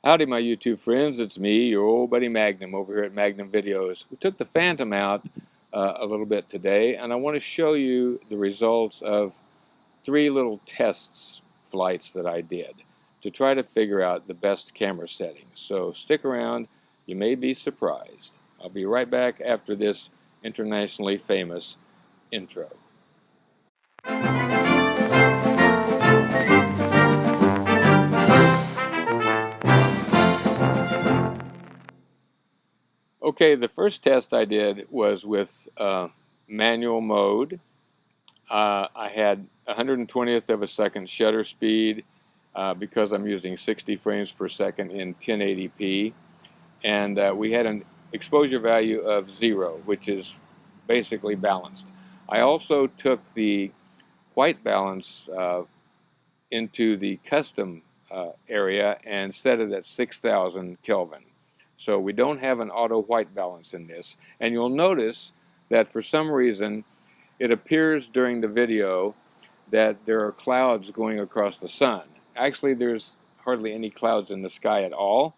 Howdy, my YouTube friends. It's me, your old buddy Magnum, over here at Magnum Videos. We took the Phantom out a little bit today, and I want to show you the results of 3 little flights that I did to try to figure out the best camera settings. So stick around. You may be surprised. I'll be right back after this internationally famous intro. Okay, the first test I did was with manual mode. I had 120th of a second shutter speed because I'm using 60 frames per second in 1080p, and we had an exposure value of 0, which is basically balanced. I also took the white balance into the custom area and set it at 6,000 Kelvin. So we don't have an auto white balance in this, and you'll notice that for some reason it appears during the video that there are clouds going across the sun. Actually, there's hardly any clouds in the sky at all,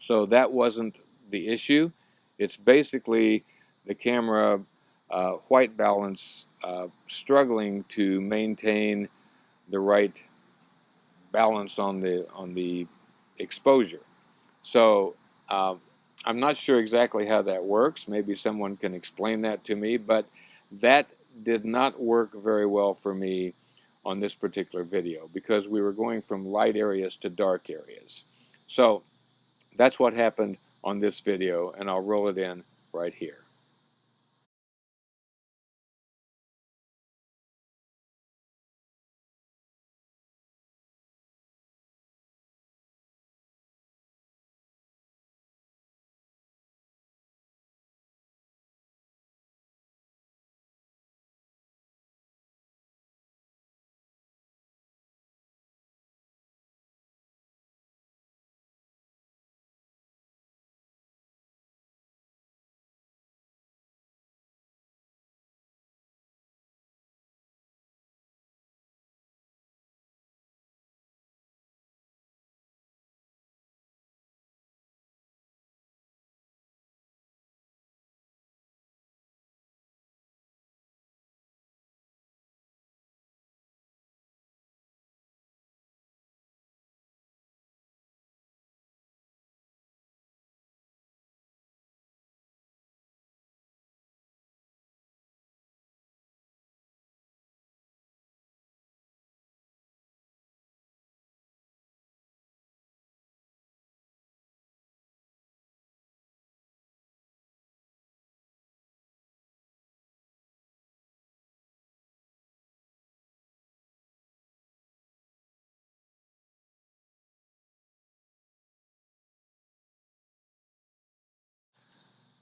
so that wasn't the issue. It's basically the camera white balance struggling to maintain the right balance on the exposure. So I'm not sure exactly how that works. Maybe someone can explain that to me, but that did not work very well for me on this particular video because we were going from light areas to dark areas. So that's what happened on this video, and I'll roll it in right here.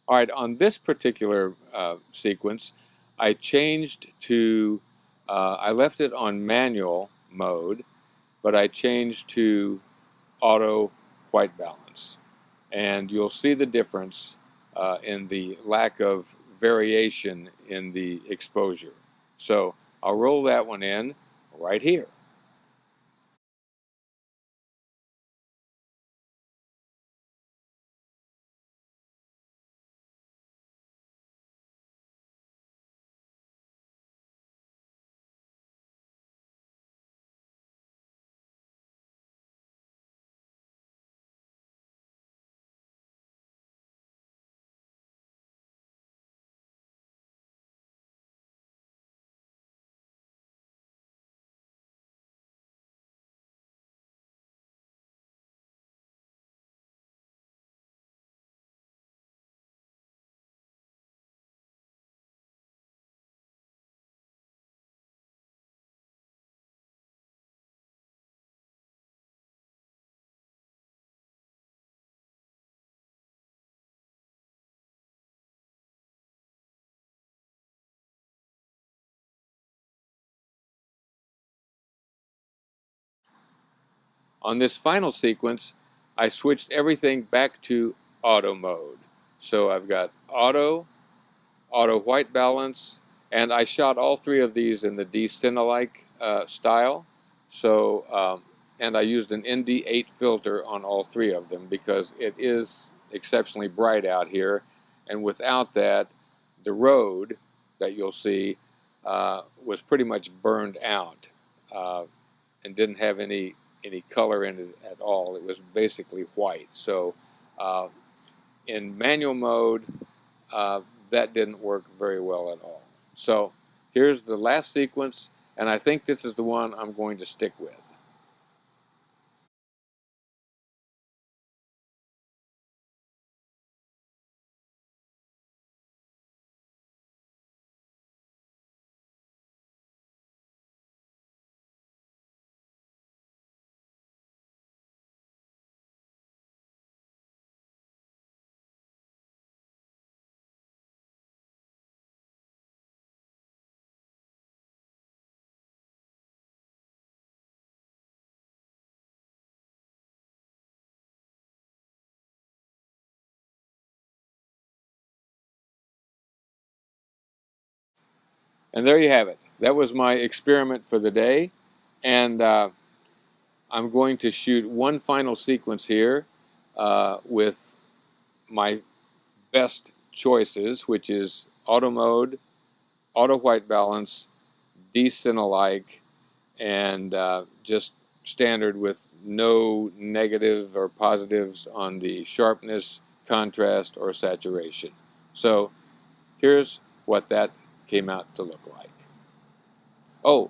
All right, on this particular sequence, I changed to, I left it on manual mode, but I changed to auto white balance. And you'll see the difference in the lack of variation in the exposure. So I'll roll that one in right here. On this final sequence, I switched everything back to auto mode. So I've got auto white balance, and I shot all 3 of these in the D-Cinelike style. So and I used an ND8 filter on all three of them because it is exceptionally bright out here, and without that, the road that you'll see was pretty much burned out and didn't have any color in it at all. It was basically white. So in manual mode, that didn't work very well at all. So here's the last sequence, and I think this is the one I'm going to stick with. And there you have it. That was my experiment for the day. And I'm going to shoot one final sequence here with my best choices, which is auto mode, auto white balance, D-Cinelike, and just standard with no negative or positives on the sharpness, contrast, or saturation. So here's what that came out to look like. Oh,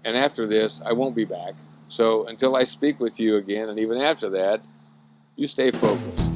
and after this, I won't be back. So until I speak with you again, and even after that, you stay focused.